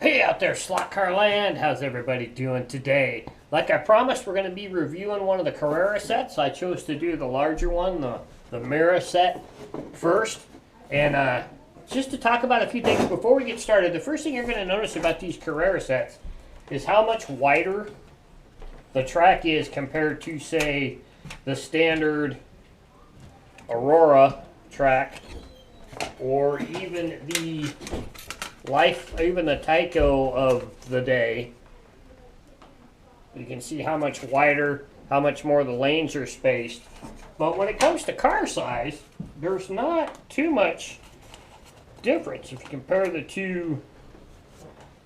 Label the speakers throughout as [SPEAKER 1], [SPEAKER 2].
[SPEAKER 1] Hey out there, Slot Car Land. How's everybody doing today? Like I promised, we're going to be reviewing one of the Carrera sets. I chose to do the larger one, the Miura set, first. And just to talk about a few things before we get started, the first thing you're going to notice about these Carrera sets is how much wider the track is compared to, say, the standard Aurora track, or even the Tyco of the day. You can see how much wider, how much more the lanes are spaced. But when it comes to car size, there's not too much difference. If you compare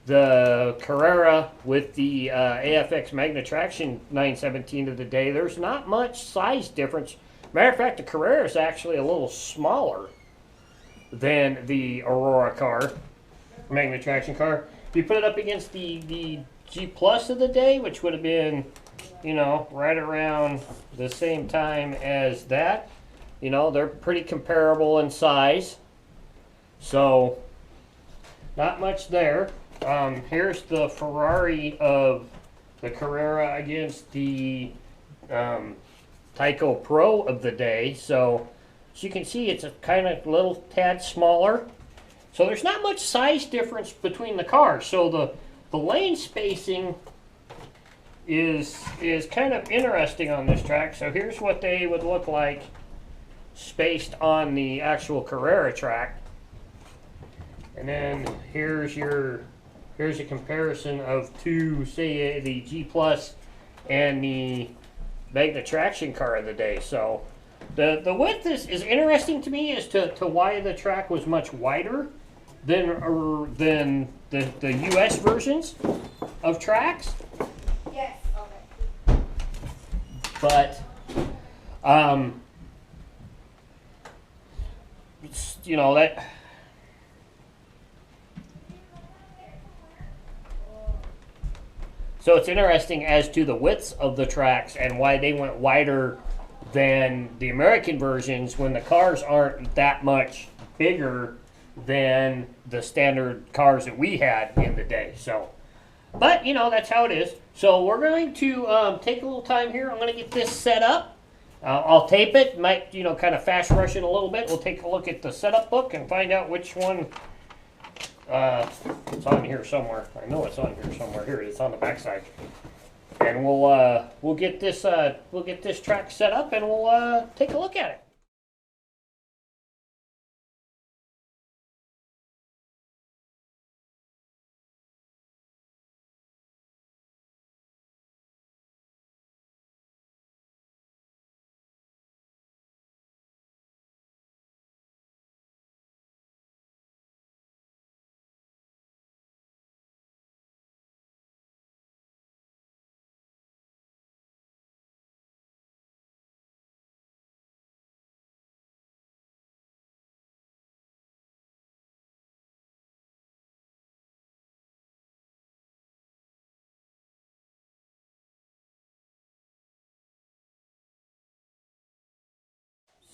[SPEAKER 1] the Carrera with the AFX Magna Traction 917 of the day, there's not much size difference. Matter of fact, the Carrera is actually a little smaller than the Aurora car, Magna Traction car. If you put it up against the G Plus of the day, which would have been, right around the same time as that, they're pretty comparable in size. So, not much there. Here's the Ferrari of the Carrera against the Tyco Pro of the day. So, as you can see, it's a kind of little tad smaller. So there's not much size difference between the cars. So the lane spacing is kind of interesting on this track. So here's what they would look like spaced on the actual Carrera track. And then here's a comparison of two, say, the G Plus and the Magna Traction car of the day. So the width is interesting to me as to why the track was much wider than the US versions of tracks.
[SPEAKER 2] Yes, okay.
[SPEAKER 1] But that. So it's interesting as to the widths of the tracks and why they went wider than the American versions when the cars aren't that much bigger than the standard cars that we had in the day. So, but that's how it is. So we're going to take a little time here. I'm going to get this set up. I'll tape it. Might kind of fast rush it a little bit. We'll take a look at the setup book and find out which one. It's on here somewhere. I know it's on here somewhere. Here it is on the backside. And we'll get this track set up and we'll take a look at it.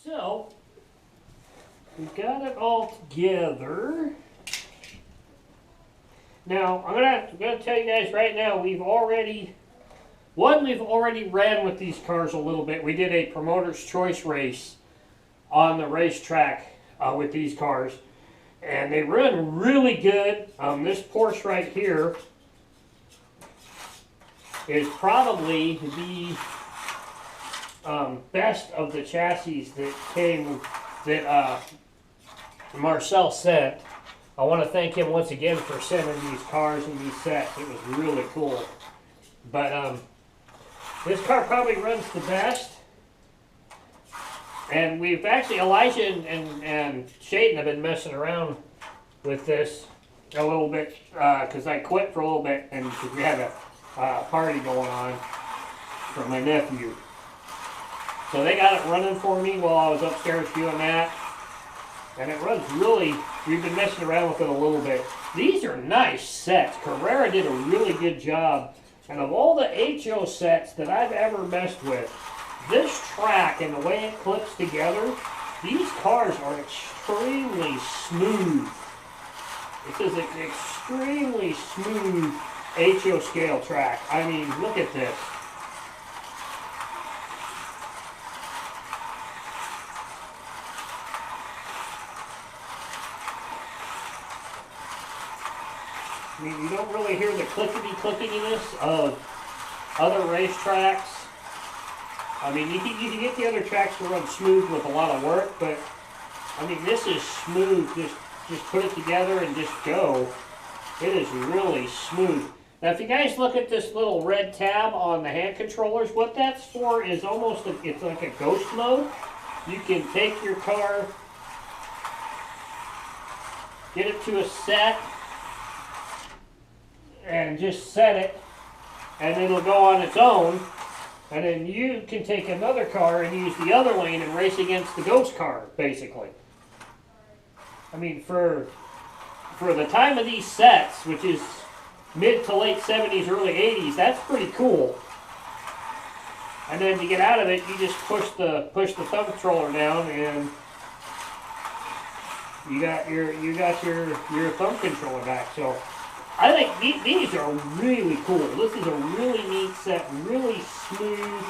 [SPEAKER 1] So, we've got it all together. Now, I'm gonna tell you guys right now, we've already ran with these cars a little bit. We did a promoter's choice race on the racetrack with these cars, and they run really good. This Porsche right here is probably the best of the chassis that Marcel sent. I want to thank him once again for sending these cars and these sets. It was really cool. But this car probably runs the best. And we've actually, Elijah and Shaden have been messing around with this a little bit because I quit for a little bit and because we had a party going on for my nephew. So they got it running for me while I was upstairs doing that. And it runs really, we've been messing around with it a little bit. These are nice sets. Carrera did a really good job. And of all the HO sets that I've ever messed with, this track and the way it clips together, these cars are extremely smooth This is an extremely smooth HO scale track. I mean, look at this. I mean, you don't really hear the clickety-clickiness of other racetracks. I mean, you can get the other tracks to run smooth with a lot of work, but I mean, this is smooth. Just put it together and just go. It is really smooth. Now, if you guys look at this little red tab on the hand controllers, what that's for is almost it's like a ghost mode. You can take your car, get it to a set, and just set it, and it'll go on its own. And then you can take another car and use the other lane and race against the ghost car, basically. I mean, for the time of these sets, which is mid to late 70s, early 80s, that's pretty cool. And then to get out of it, you just push the thumb controller down, and you got your thumb controller back. So I think these are really cool. This is a really neat set, really smooth.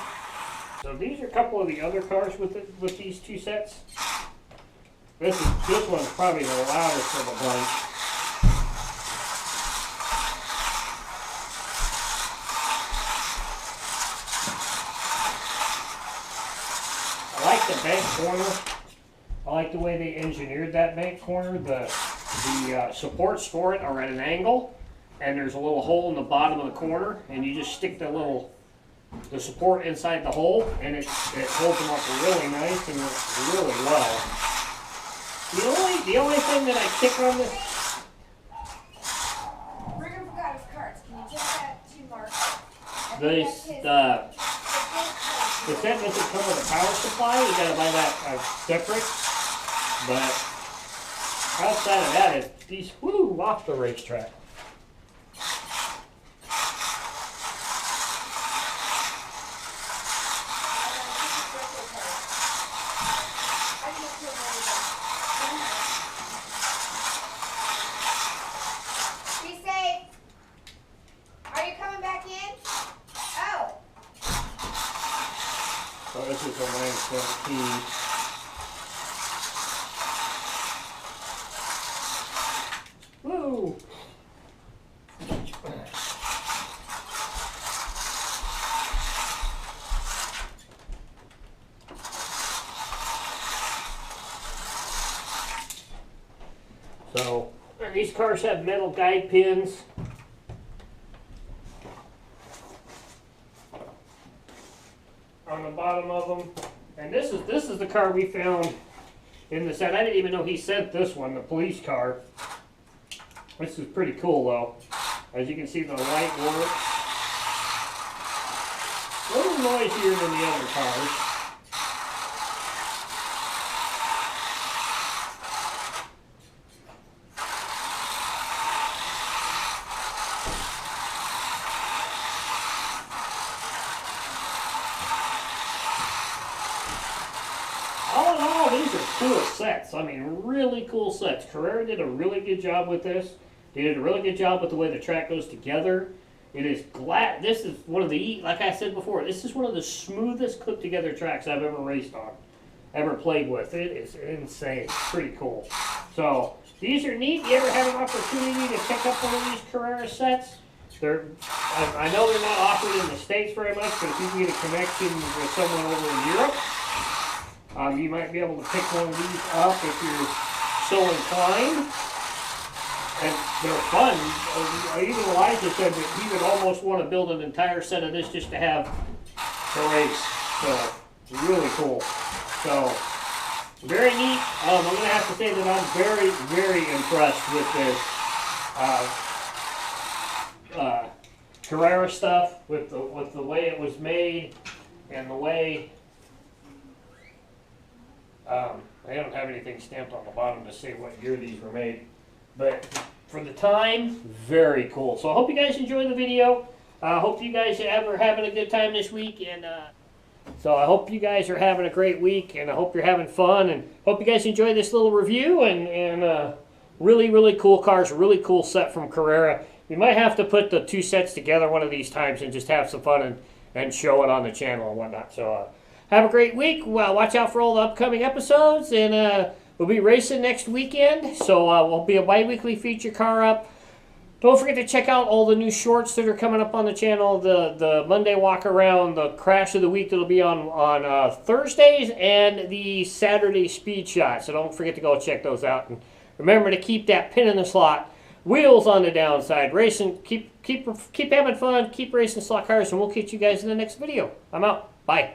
[SPEAKER 1] So these are a couple of the other cars with these two sets. This one's probably the loudest of the bunch. I like the bank corner. I like the way they engineered that bank corner. The supports for it are at an angle, and there's a little hole in the bottom of the corner, and you just stick the support inside the hole, and it holds them up really nice and works really well. The only thing that I kick on this.
[SPEAKER 2] Brigham forgot his cards. Can you take that to Mark?
[SPEAKER 1] The set doesn't come with a power supply. You gotta buy that separate. But outside of that, these off the racetrack.
[SPEAKER 2] Be safe. Are you coming back in? Oh.
[SPEAKER 1] So this is a line 17. Woo! So, and these cars have metal guide pins. On the bottom of them. And this is the car we found in the set. I didn't even know he sent this one, the police car. This is pretty cool though. As you can see, the light works. A little noisier than the other cars. All in all, these are cool sets. I mean, really cool sets. Carrera did a really good job with this. They did a really good job with the way the track goes together. It is this is one of the, like I said before, this is one of the smoothest put together tracks I've ever raced on, ever played with. It is insane. It's pretty cool. So, these are neat. You ever have an opportunity to pick up one of these Carrera sets? I know they're not offered in the States very much, but if you can get a connection with someone over in Europe, you might be able to pick one of these up if you're so inclined. And they're fun. Even Elijah said that he would almost want to build an entire set of this just to have to race. So, really cool. So, very neat. I'm going to have to say that I'm very, very impressed with this Carrera stuff, with the way it was made, and the way they don't have anything stamped on the bottom to say what year these were made. But for the time, very cool. So I hope you guys enjoyed the video. I hope you guys are having a good time this week. And so I hope you guys are having a great week. And I hope you're having fun. And hope you guys enjoy this little review. And Really, really cool cars. Really cool set from Carrera. We might have to put the two sets together one of these times and just have some fun and show it on the channel and whatnot. So have a great week. Well, watch out for all the upcoming episodes, and we'll be racing next weekend. So we'll be a bi-weekly feature car up. Don't forget to check out all the new shorts that are coming up on the channel. The Monday walk around, the crash of the week that'll be on Thursdays, and the Saturday speed shot. So don't forget to go check those out. And remember to keep that pin in the slot, wheels on the downside, racing. Keep having fun. Keep racing slot cars, and we'll catch you guys in the next video. I'm out. Bye.